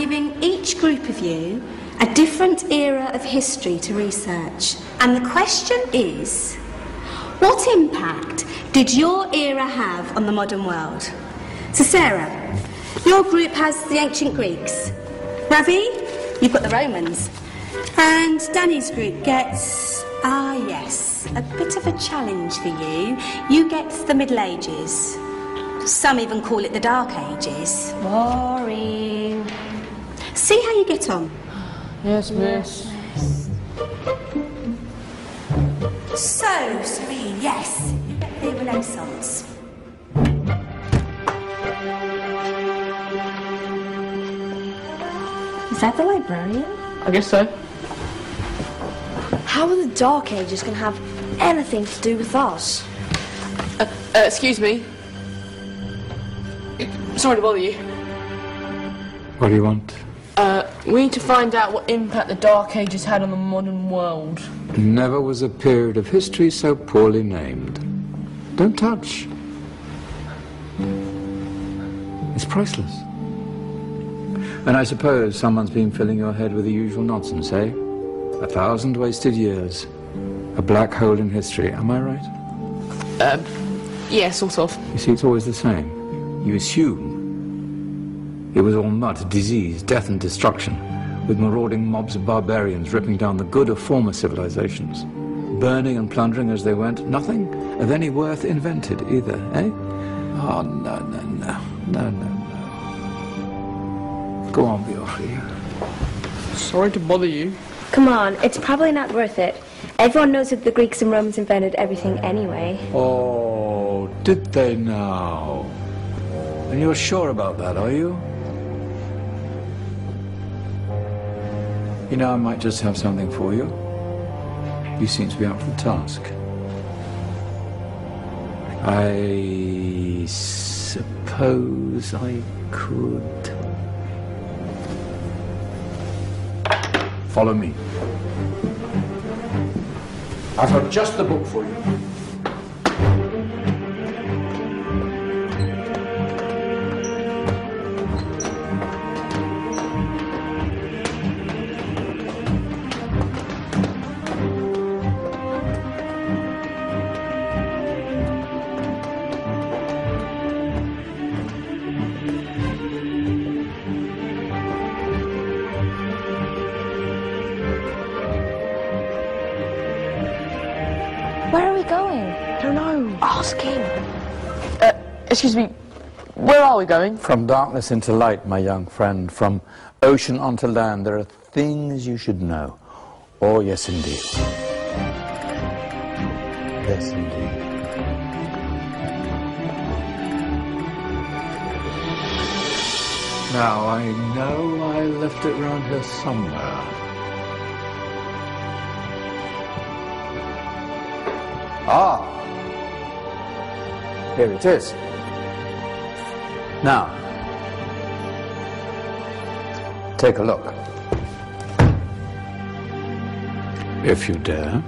giving each group of you a different era of history to research. And the question is, what impact did your era have on the modern world? So Sarah, your group has the ancient Greeks. Ravi, you've got the Romans. And Danny's group gets, yes, a bit of a challenge for you. You get the Middle Ages. Some even call it the Dark Ages. Boring. See how you get on. Yes, miss. So, Serene, yes, you get the Renaissance. Is that the librarian? I guess so. How are the Dark Ages going to have anything to do with us? Excuse me. Sorry to bother you. What do you want? We need to find out what impact the Dark Ages had on the modern world. Never was a period of history so poorly named. Don't touch. It's priceless. And I suppose someone's been filling your head with the usual nonsense, eh? 1,000 wasted years. A black hole in history, am I right? Yeah, sort of. You see, it's always the same. You assume it was all mud, disease, death and destruction, with marauding mobs of barbarians ripping down the good of former civilizations, burning and plundering as they went. Nothing of any worth invented either, eh? Oh, no. Go on, Bjork. Sorry to bother you. Come on, it's probably not worth it. Everyone knows that the Greeks and Romans invented everything anyway. Oh, did they now? And you're sure about that, are you? You know, I might just have something for you. You seem to be up for the task. I suppose I could... Follow me. I've got just the book for you. Where are we going? I don't know. Ask him. Excuse me, where are we going? From darkness into light, my young friend. From ocean onto land, there are things you should know. Oh, yes, indeed. Yes, indeed. Now, I know I left it round here somewhere. Ah, here it is. Now, take a look. If you dare.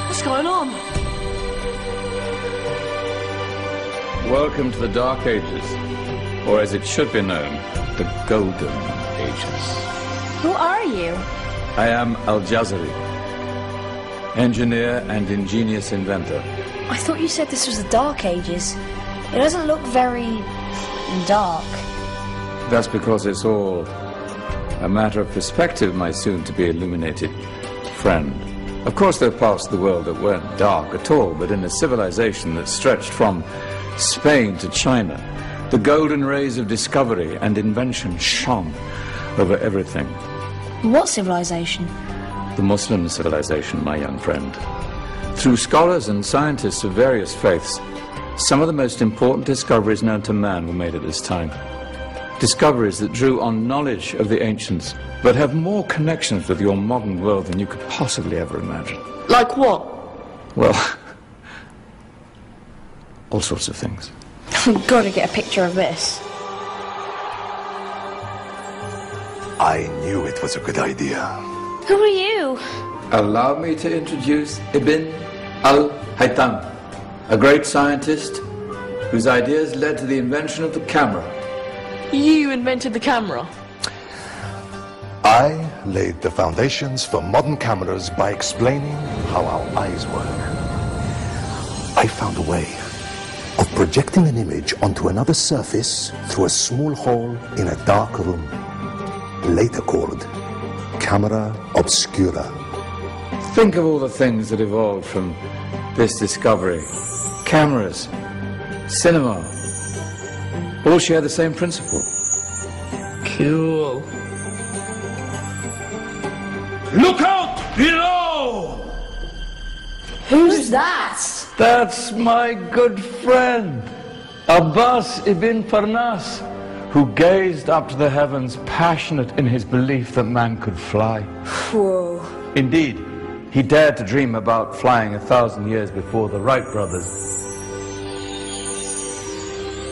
What's going on? Welcome to the Dark Ages, or as it should be known, the Golden Ages. Who are you? I am Al-Jazari, engineer and ingenious inventor. I thought you said this was the Dark Ages. It doesn't look very dark. That's because it's all a matter of perspective, my soon-to-be illuminated friend. Of course, there are parts of the world that weren't dark at all, but in a civilization that stretched from Spain to China, the golden rays of discovery and invention shone over everything. What civilization? The Muslim civilization, my young friend. Through scholars and scientists of various faiths, some of the most important discoveries known to man were made at this time. Discoveries that drew on knowledge of the ancients, but have more connections with your modern world than you could possibly ever imagine. Like what? Well, all sorts of things. I've got to get a picture of this. I knew it was a good idea. Who are you? Allow me to introduce Ibn al-Haytham, a great scientist whose ideas led to the invention of the camera. You invented the camera? I laid the foundations for modern cameras by explaining how our eyes work. I found a way of projecting an image onto another surface through a small hole in a dark room, later called camera obscura. Think of all the things that evolved from this discovery. Cameras, cinema, all share the same principle. Cool. Look out below! Who's that? That's my good friend, Abbas ibn Farnas, who gazed up to the heavens, passionate in his belief that man could fly. Whoa. Indeed, he dared to dream about flying 1,000 years before the Wright brothers.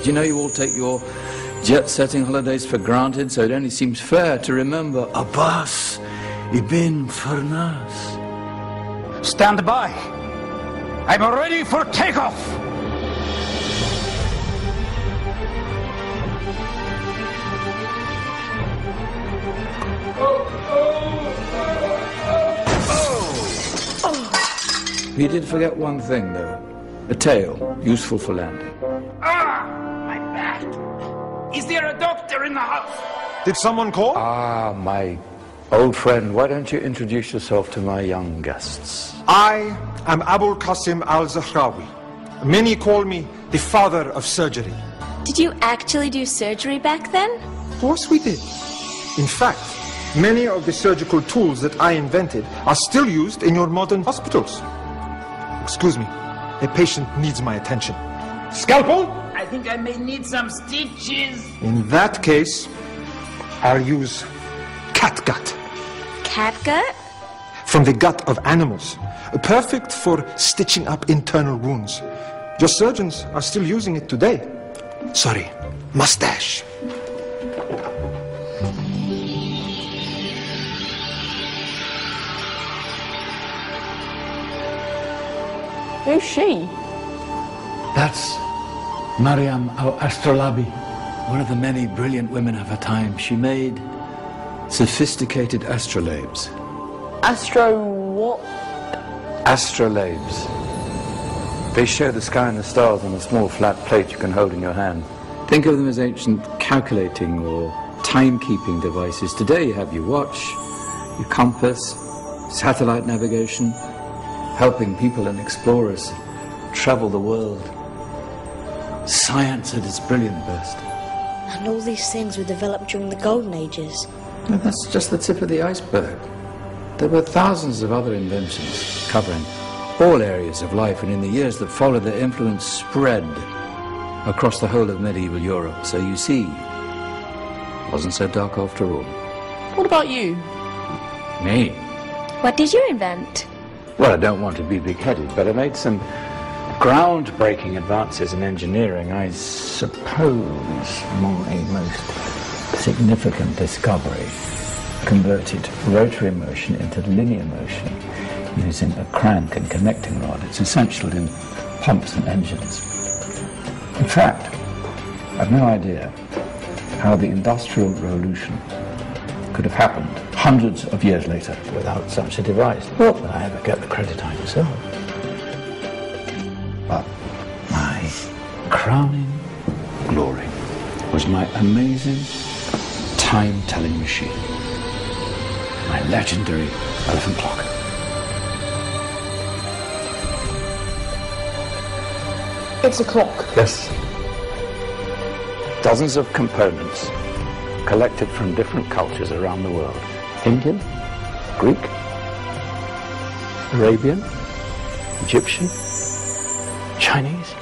Do you know you all take your jet-setting holidays for granted, so it only seems fair to remember Abbas ibn Farnas. Stand by. I'm ready for takeoff. He did forget one thing, though. A tail, useful for landing. Ah, my back. Is there a doctor in the house? Did someone call? Ah, my old friend, why don't you introduce yourself to my young guests? I am Abul Qasim al-Zahrawi. Many call me the father of surgery. Did you actually do surgery back then? Of course we did. In fact, many of the surgical tools that I invented are still used in your modern hospitals. Excuse me, a patient needs my attention. Scalpel? I think I may need some stitches. In that case, I'll use catgut. Catgut? From the gut of animals. Perfect for stitching up internal wounds. Your surgeons are still using it today. Sorry, mustache. Who's she? That's Maryam al-Astrolabi, one of the many brilliant women of her time. She made sophisticated astrolabes. Astro what? Astrolabes. They show the sky and the stars on a small flat plate you can hold in your hand. Think of them as ancient calculating or timekeeping devices. Today you have your watch, your compass, satellite navigation, helping people and explorers travel the world. Science at its brilliant best. And all these things were developed during the Golden Ages. Now, that's just the tip of the iceberg. There were thousands of other inventions covering all areas of life, and in the years that followed, their influence spread across the whole of medieval Europe. So you see, it wasn't so dark after all. What about you? Me? What did you invent? Well, I don't want to be big-headed, but I made some groundbreaking advances in engineering. I suppose my most significant discovery converted rotary motion into linear motion using a crank and connecting rod. It's essential in pumps and engines. In fact, I've no idea how the Industrial Revolution could have happened hundreds of years later without such a device. Not that I ever get the credit I deserve. But my crowning glory was my amazing time-telling machine. My legendary elephant clock. It's a clock. Yes. Dozens of components collected from different cultures around the world. Indian, Greek, Arabian, Egyptian, Chinese.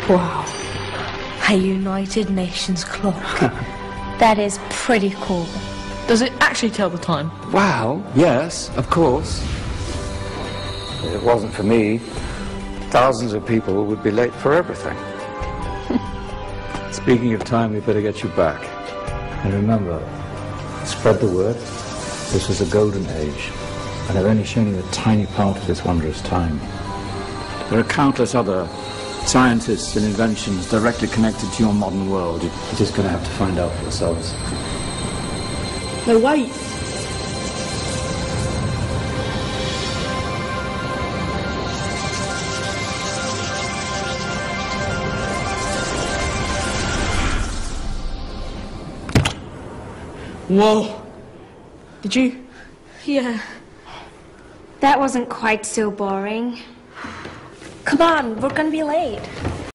Wow. A United Nations clock. That is pretty cool. Does it actually tell the time? Well, yes, of course. If it wasn't for me, thousands of people would be late for everything. Speaking of time, we better get you back. And remember, spread the word. This was a golden age, and I've only shown you a tiny part of this wondrous time. There are countless other scientists and inventions directly connected to your modern world. You're just going to have to find out for yourselves. No, wait. Whoa. Did you? Yeah. That wasn't quite so boring. Come on, we're gonna be late.